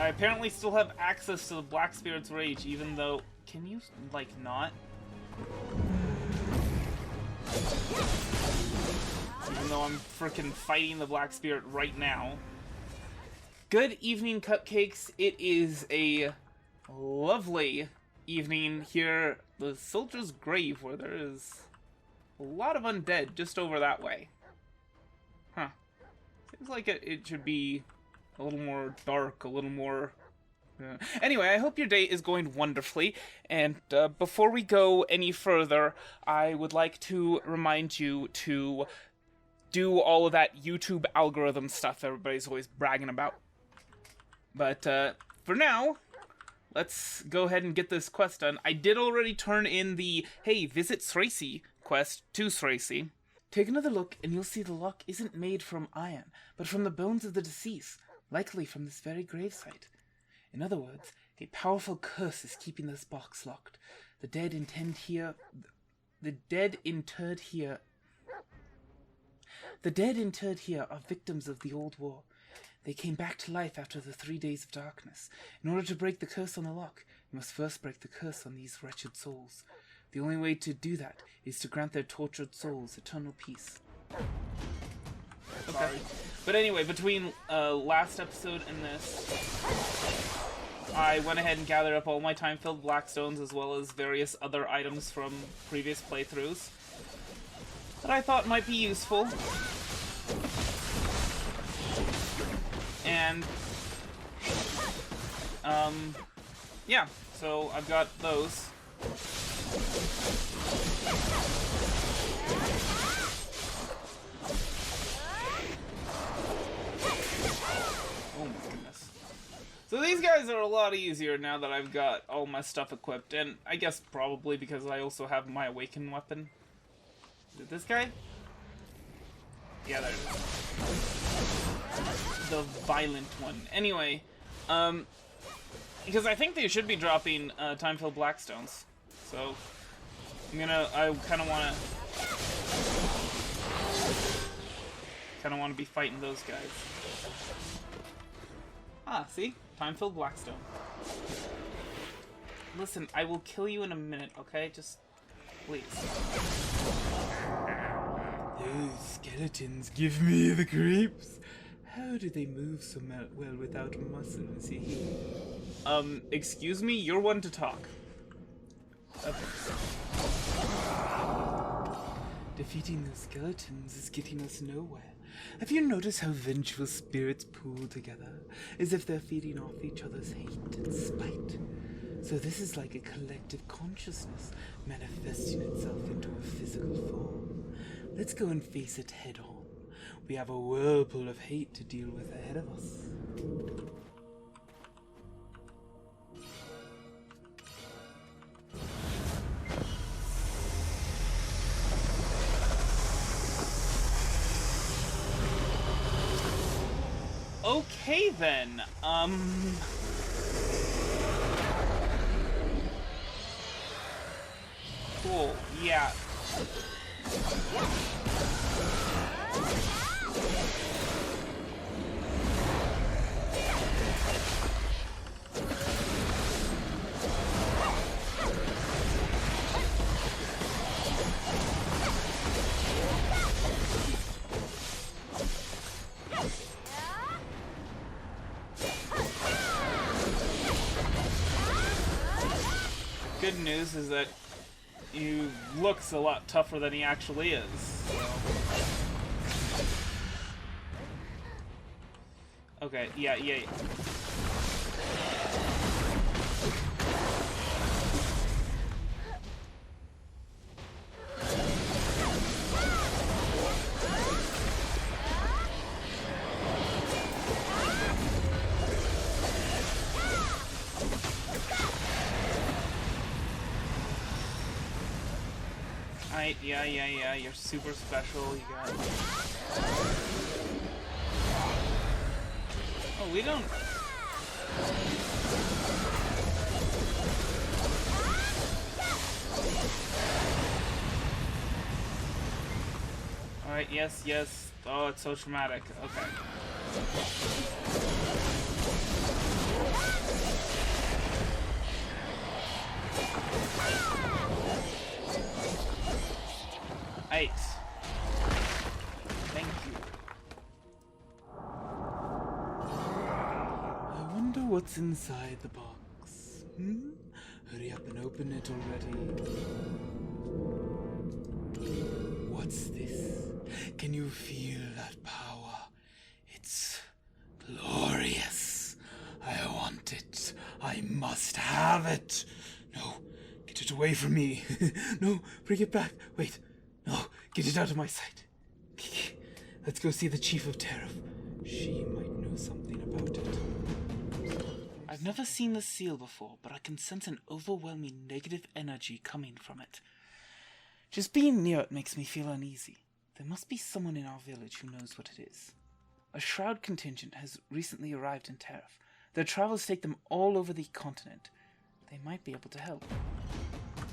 I apparently still have access to the Black Spirit's Rage, even though... Can you, like, not? Even though I'm frickin' fighting the Black Spirit right now. Good evening, Cupcakes. It is a lovely evening here. The Soldier's Grave, where there is a lot of undead just over that way. Huh. Seems like it should be a little more dark, a little more... Anyway, I hope your day is going wonderfully, and before we go any further, I would like to remind you to do all of that YouTube algorithm stuff everybody's always bragging about. But for now, let's go ahead and get this quest done. I did already turn in the, hey, visit Thracy quest to Thracy. Take another look, and you'll see the lock isn't made from iron, but from the bones of the deceased, likely from this very gravesite. In other words, a powerful curse is keeping this box locked. The dead interred here are victims of the old war. They came back to life after the 3 days of darkness. In order to break the curse on the lock, you must first break the curse on these wretched souls. The only way to do that is to grant their tortured souls eternal peace. Okay. But anyway, between last episode and this, I went ahead and gathered up all my time-filled blackstones as well as various other items from previous playthroughs that I thought might be useful. And, yeah, so I've got those. Oh my goodness. So these guys are a lot easier now that I've got all my stuff equipped, and I guess probably because I also have my awakened weapon. Is it this guy? Yeah, there it is. The violent one. Anyway, because I think they should be dropping time-filled blackstones. So I kind of want to be fighting those guys. Ah, see? Time-filled blackstone. Listen, I will kill you in a minute, okay? Just, please. Those skeletons give me the creeps. How do they move so well without muscles? Excuse me? You're one to talk. Okay. Defeating those skeletons is getting us nowhere. Have you noticed how vengeful spirits pool together, as if they're feeding off each other's hate and spite? So this is like a collective consciousness manifesting itself into a physical form. Let's go and face it head on. We have a whirlpool of hate to deal with ahead of us. Okay then, cool, yeah. Good news is that he looks a lot tougher than he actually is. So. Okay, yeah. Yeah, you're super special, you got... Oh, we don't... Alright, yes. Oh, it's so traumatic. Okay. Right. Thank you. I wonder what's inside the box. Hurry up and open it already. What's this? Can you feel that power? It's glorious. I want it. I must have it. No, get it away from me. No, bring it back. Wait. No, get it out of my sight. Let's go see the Chief of Tariff. She might know something about it. I've never seen this seal before, but I can sense an overwhelming negative energy coming from it. Just being near it makes me feel uneasy. There must be someone in our village who knows what it is. A shroud contingent has recently arrived in Tariff. Their travels take them all over the continent. They might be able to help.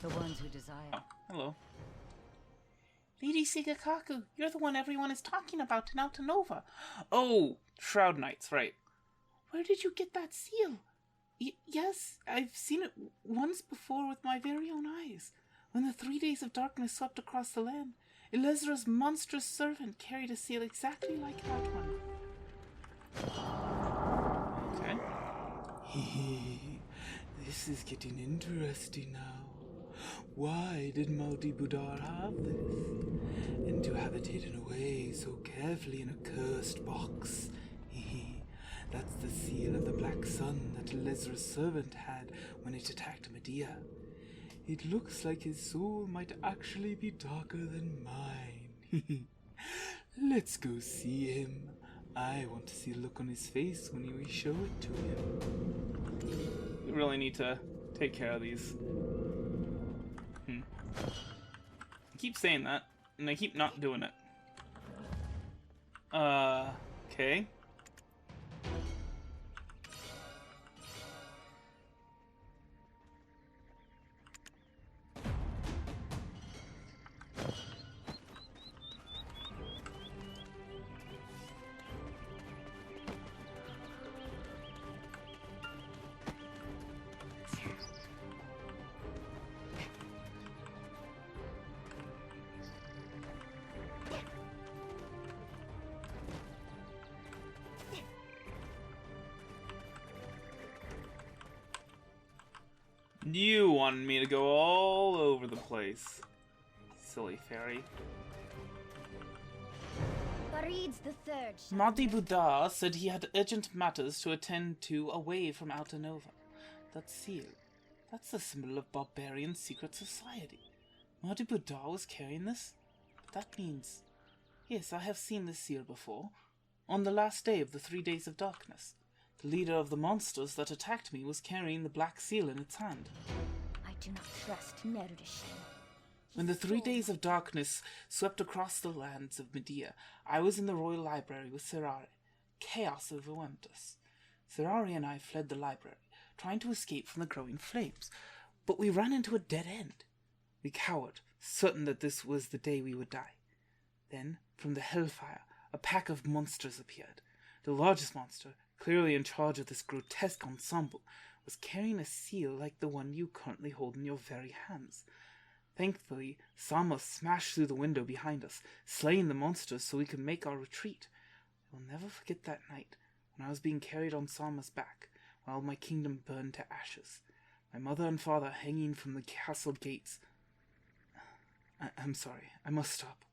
The ones who desire. Oh, hello. Lady Sigakaku, you're the one everyone is talking about in Altanova. Oh, Shroud Knights, right. Where did you get that seal? Yes, I've seen it once before with my very own eyes. When the 3 days of darkness swept across the land, Elezra's monstrous servant carried a seal exactly like that one. Okay. This is getting interesting now. Why did Maudi Budar have this? And to have it hidden away so carefully in a cursed box. That's the seal of the Black Sun that Elezra's servant had when it attacked Mediah. It looks like his soul might actually be darker than mine. Let's go see him. I want to see the look on his face when we show it to him. We really need to take care of these. I keep saying that, and I keep not doing it. Okay. You wanted me to go all over the place. Silly fairy. Farid's the third. Maudi Budar said he had urgent matters to attend to away from Altanova. That seal. That's the symbol of barbarian secret society. Maudi Budar was carrying this? But that means... Yes, I have seen this seal before. On the last day of the 3 days of darkness. The leader of the monsters that attacked me was carrying the black seal in its hand. I do not trust Naru. When the 3 days of darkness swept across the lands of Mediah, I was in the royal library with Serari. Chaos overwhelmed us. Serari and I fled the library, trying to escape from the growing flames, but we ran into a dead end. We cowered, certain that this was the day we would die. Then, from the hellfire, a pack of monsters appeared. The largest monster, clearly in charge of this grotesque ensemble, was carrying a seal like the one you currently hold in your very hands. Thankfully, Sama smashed through the window behind us, slaying the monsters so we could make our retreat. I will never forget that night, when I was being carried on Sama's back, while my kingdom burned to ashes. My mother and father hanging from the castle gates. I'm sorry, I must stop.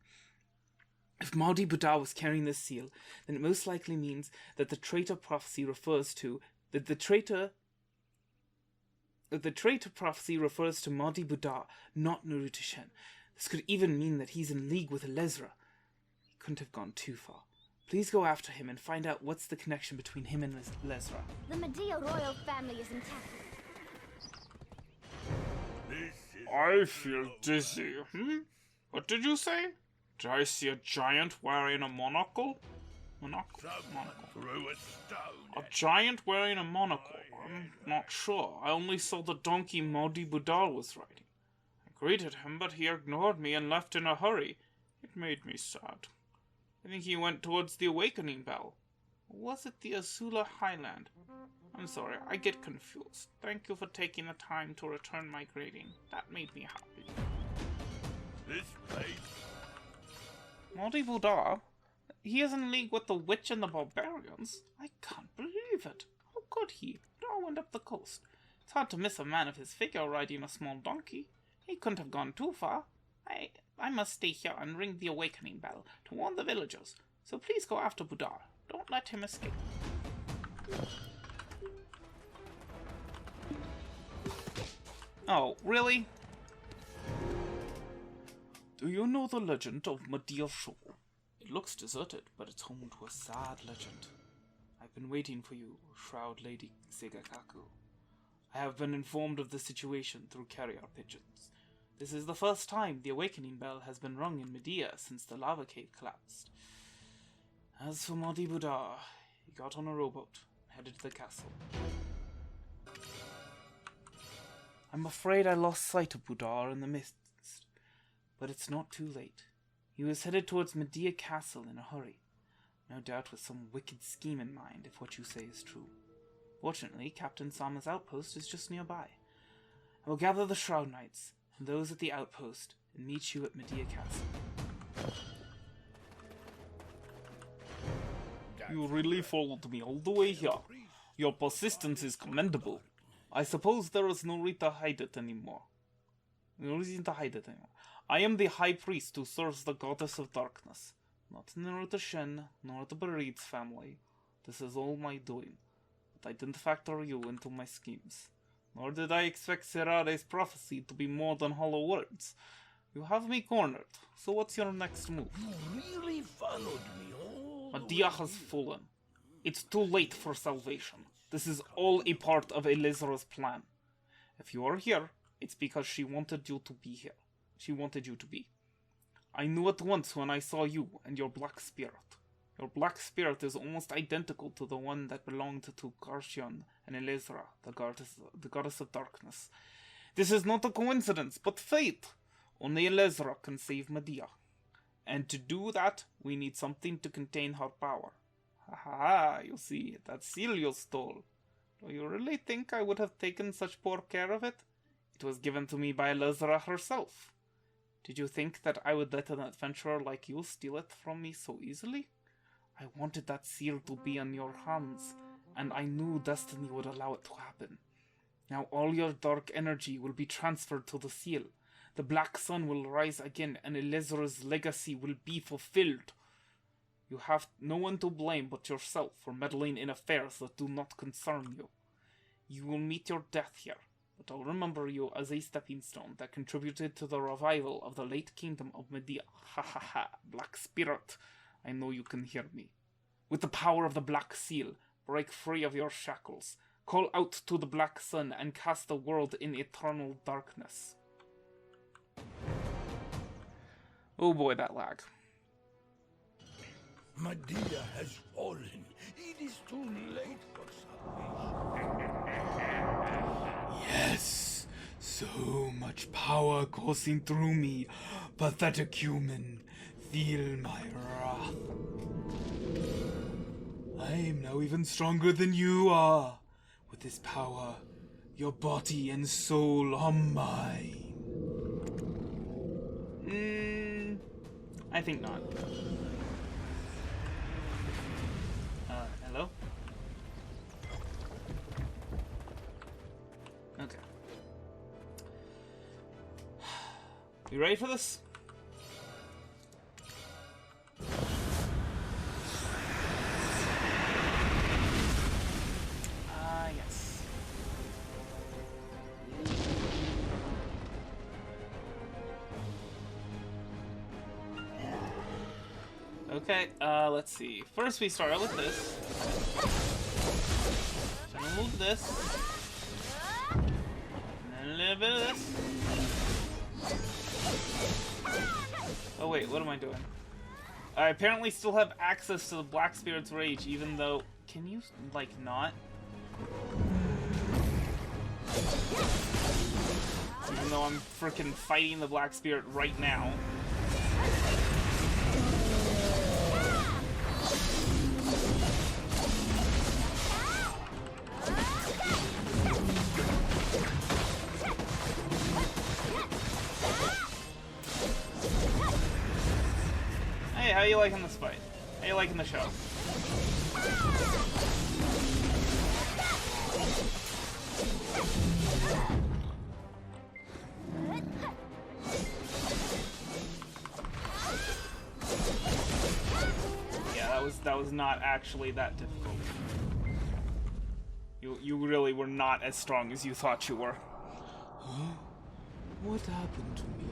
If Maudi Budar was carrying this seal, then it most likely means that the traitor prophecy refers to Maudi Budar, not Naru. This could even mean that he's in league with Elezra. He couldn't have gone too far. Please go after him and find out what's the connection between him and Elezra. The Mediah royal family is intact. I feel dizzy. What did you say? Did I see a giant wearing a monocle? Monocle. A giant wearing a monocle. I'm not sure. I only saw the donkey Maudi Budar was riding. I greeted him, but he ignored me and left in a hurry. It made me sad. I think he went towards the Awakening Bell. Or was it the Azula Highland? I'm sorry, I get confused. Thank you for taking the time to return my greeting. That made me happy. This place Maudi Budar? He is in league with the witch and the barbarians? I can't believe it. How could he? Budar went up the coast. It's hard to miss a man of his figure riding a small donkey. He couldn't have gone too far. I must stay here and ring the awakening bell to warn the villagers. So please go after Budar. Don't let him escape. Oh, really? Do you know the legend of Mediah Shore? It looks deserted, but it's home to a sad legend. I've been waiting for you, Shroud Lady Segakaku. I have been informed of the situation through carrier pigeons. This is the first time the awakening bell has been rung in Mediah since the lava cave collapsed. As for Maudi Budar, he got on a rowboat and headed to the castle. I'm afraid I lost sight of Budar in the mist, but it's not too late. He was headed towards Mediah Castle in a hurry, no doubt with some wicked scheme in mind, if what you say is true. Fortunately, Captain Sama's outpost is just nearby. I will gather the Shroud Knights and those at the outpost and meet you at Mediah Castle. You really followed me all the way here. Your persistence is commendable. I suppose there is no reason to hide it anymore. I am the high priest who serves the goddess of darkness. Not Naru the Shen, nor the barbarians family. This is all my doing. But I didn't factor you into my schemes. Nor did I expect Serare's prophecy to be more than hollow words. You have me cornered, so what's your next move? You really followed me all the Mediah has fallen. It's too late for salvation. This is all a part of Elizra's plan. If you are here, it's because she wanted you to be here. She wanted you to be. I knew at once when I saw you and your black spirit. Your black spirit is almost identical to the one that belonged to Karshion and Elizra, the goddess of darkness. This is not a coincidence, but fate. Only Elizra can save Mediah. And to do that, we need something to contain her power. Ha, you see, that seal you stole. Do you really think I would have taken such poor care of it? It was given to me by Elizra herself. Did you think that I would let an adventurer like you steal it from me so easily? I wanted that seal to be in your hands, and I knew destiny would allow it to happen. Now all your dark energy will be transferred to the seal. The black sun will rise again, and Elizra's legacy will be fulfilled. You have no one to blame but yourself for meddling in affairs that do not concern you. You will meet your death here, but I'll remember you as a stepping stone that contributed to the revival of the late kingdom of Mediah. Ha ha ha, Black Spirit, I know you can hear me. With the power of the Black Seal, break free of your shackles, call out to the Black Sun, and cast the world in eternal darkness. Oh boy, that lag. Mediah has fallen. It is too late for salvation. Yes, so much power coursing through me. Pathetic human, feel my wrath. I am now even stronger than you are. With this power, your body and soul are mine. I think not. Hello? Okay. You ready for this? Yes. Okay, let's see. First we start out with this. So I'm gonna move this. And then a little bit of this. Oh wait, what am I doing? I apparently still have access to the Black Spirit's Rage, even though... Can you, like, not? Even though I'm frickin' fighting the Black Spirit right now. you liking this fight? How you liking the show? Yeah, that was not actually that difficult. You really were not as strong as you thought you were. Huh? What happened to me?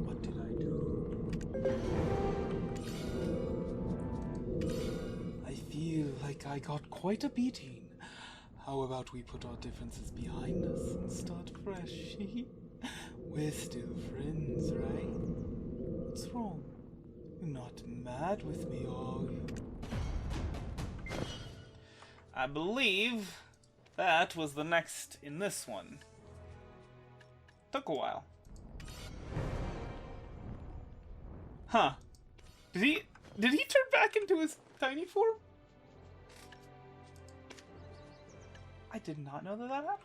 What did I do? I feel like I got quite a beating. How about we put our differences behind us and start fresh? We're still friends, right? What's wrong? You're not mad with me, are you? I believe that was the next in this one. Took a while. Huh. Did he turn back into his tiny form? I did not know that happened.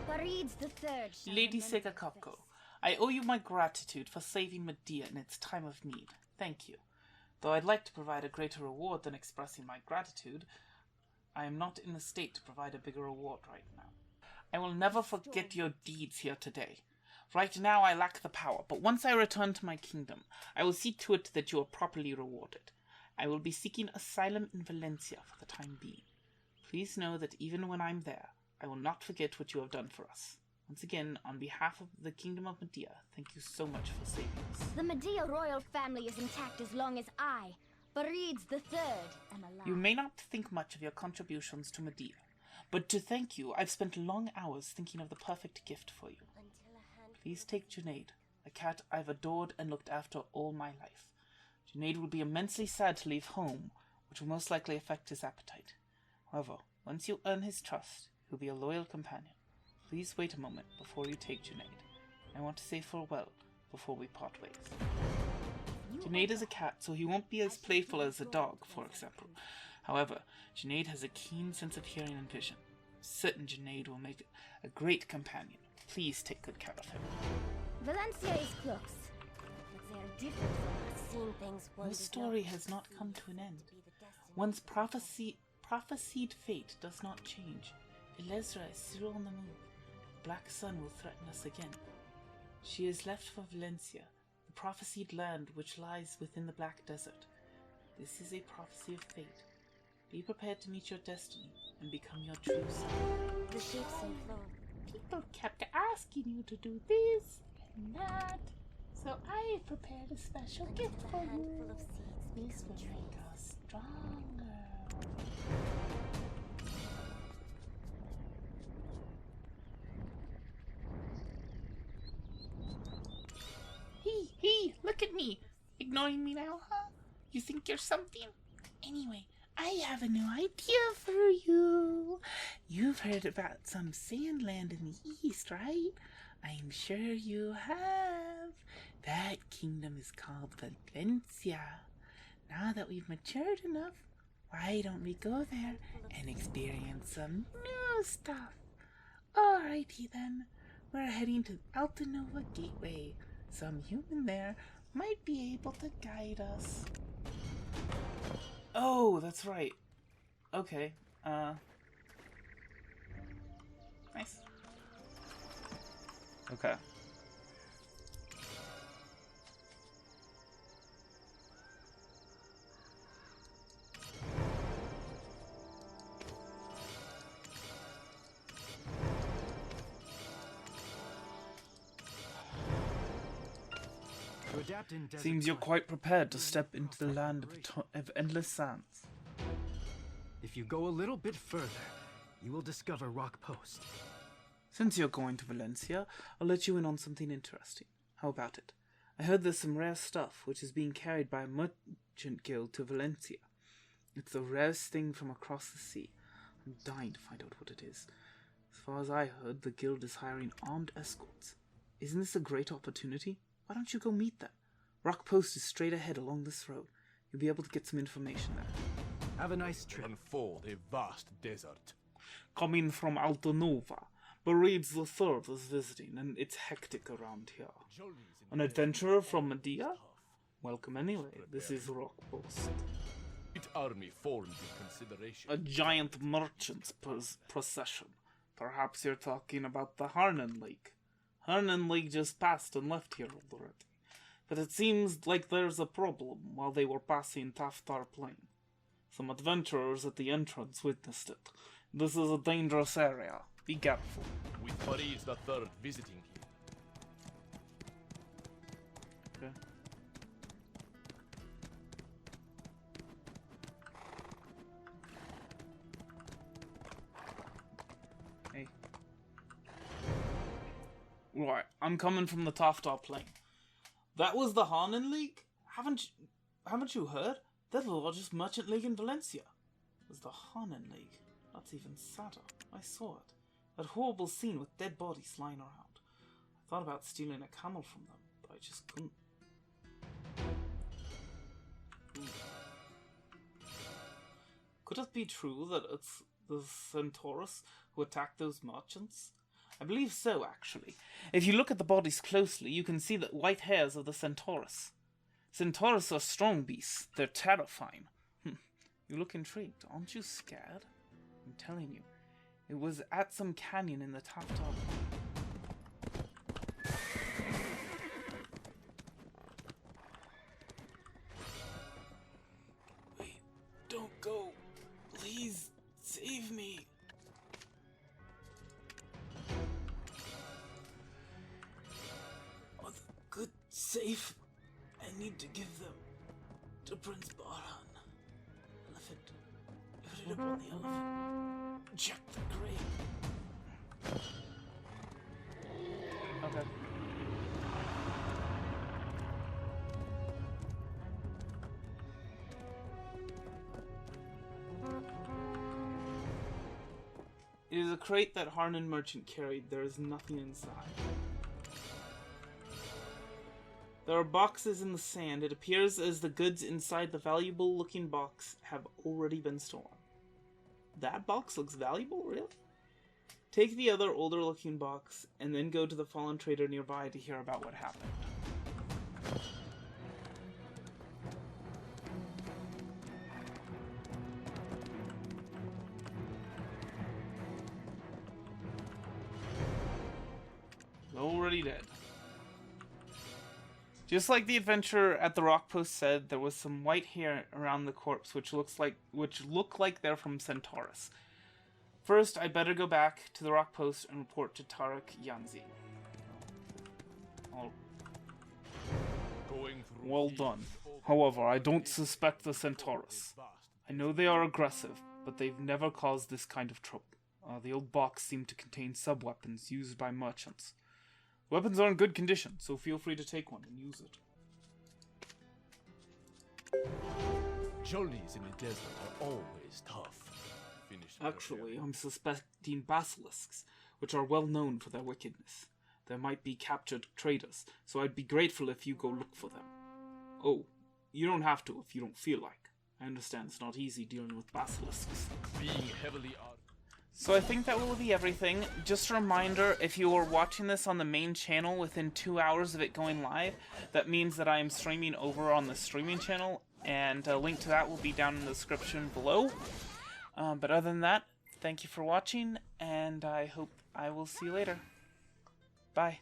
Farid's the third. Lady Segakako, I owe you my gratitude for saving Mediah in its time of need. Thank you. Though I'd like to provide a greater reward than expressing my gratitude, I am not in a state to provide a bigger reward right now. I will never forget your deeds here today. Right now I lack the power, but once I return to my kingdom, I will see to it that you are properly rewarded. I will be seeking asylum in Valencia for the time being. Please know that even when I'm there, I will not forget what you have done for us. Once again, on behalf of the Kingdom of Mediah, thank you so much for saving us. The Mediah royal family is intact as long as I, Farid's the third, am alive. You may not think much of your contributions to Mediah, but to thank you, I've spent long hours thinking of the perfect gift for you. Please take Junaid, a cat I've adored and looked after all my life. Junaid will be immensely sad to leave home, which will most likely affect his appetite. However, once you earn his trust, he'll be a loyal companion. Please wait a moment before you take Junaid. I want to say farewell before we part ways. Junaid is a cat, so he won't be as playful as a dog, for example. However, Junaid has a keen sense of hearing and vision. I'm certain Junaid will make a great companion. Please take good care of him. Valencia is close, but they are different from us. Seeing things The story has not come to an end. One's prophesied fate does not change. Elezra is still on the move. The Black Sun will threaten us again. She has left for Valencia, the prophesied land which lies within the Black Desert. This is a prophecy of fate. Be prepared to meet your destiny and become your true self. the shapes and flow. People kept asking you to do this and that, so I prepared a special gift for you. This will make us stronger. Hey, look at me. Ignoring me now, huh? You think you're something? Anyway, I have a new idea for you. You've heard about some sand land in the east, right? I'm sure you have. That kingdom is called Valencia. Now that we've matured enough, why don't we go there and experience some new stuff? Alrighty then. We're heading to Altanova Gateway. Some human there might be able to guide us. Oh, that's right. Okay, nice. Okay. Seems you're quite prepared to step into the land of endless sands. If you go a little bit further, you will discover Rock Post. Since you're going to Valencia, I'll let you in on something interesting. How about it? I heard there's some rare stuff which is being carried by a merchant guild to Valencia. It's the rarest thing from across the sea. I'm dying to find out what it is. As far as I heard, the guild is hiring armed escorts. Isn't this a great opportunity? Why don't you go meet them? Rock Post is straight ahead along this road. You'll be able to get some information there. Have a nice trip. And for the vast desert. Coming from Altanova, Bereeds the Third is visiting, and it's hectic around here. An adventurer from Mediah? Welcome anyway. This is Rock Post. Army formed in consideration. A giant merchant's procession. Perhaps you're talking about the Harnan Lake. Harnan Lake just passed and left here already. But it seems like there's a problem while they were passing Taftar Plain. Some adventurers at the entrance witnessed it. This is a dangerous area. Be careful. With Farid the Third visiting here. Okay. Hey. Right, I'm coming from the Taftar Plain. That was the Harnan League? Haven't you heard? They're the largest merchant league in Valencia. It was the Harnan League. That's even sadder. I saw it. That horrible scene with dead bodies lying around. I thought about stealing a camel from them, but I just couldn't. Could it be true that it's the Centaurus who attacked those merchants? I believe so, actually. If you look at the bodies closely, you can see the white hairs of the Centaurus. Centaurus are strong beasts. They're terrifying. You look intrigued. Aren't you scared? I'm telling you. It was at some canyon in the Taftar. Wait, don't go. Please, save me. Are the goods safe? I need to give them to Prince Barhan. Elephant. Put it up on the elephant. Check the crate. Okay. It is a crate that Harnan merchant carried. There is nothing inside. There are boxes in the sand. It appears as the goods inside the valuable-looking box have already been stolen. That box looks valuable, really? Take the other older-looking box, and then go to the fallen trader nearby to hear about what happened. Already dead. Just like the adventurer at the rock post said, there was some white hair around the corpse, which look like they're from Centaurus. First, I better go back to the rock post and report to Tarek Yanzi. Well done. However, I don't suspect the Centaurus. I know they are aggressive, but they've never caused this kind of trouble. The old box seemed to contain sub-weapons used by merchants. Weapons are in good condition, so feel free to take one and use it. Journeys in the desert are always tough. Actually, I'm suspecting basilisks, which are well known for their wickedness. There might be captured traders, so I'd be grateful if you go look for them. Oh, you don't have to if you don't feel like. I understand it's not easy dealing with basilisks. Being heavily armed. So I think that will be everything. Just a reminder, if you are watching this on the main channel within 2 hours of it going live, that means that I am streaming over on the streaming channel, and a link to that will be down in the description below. But other than that, thank you for watching, and I hope I will see you later. Bye.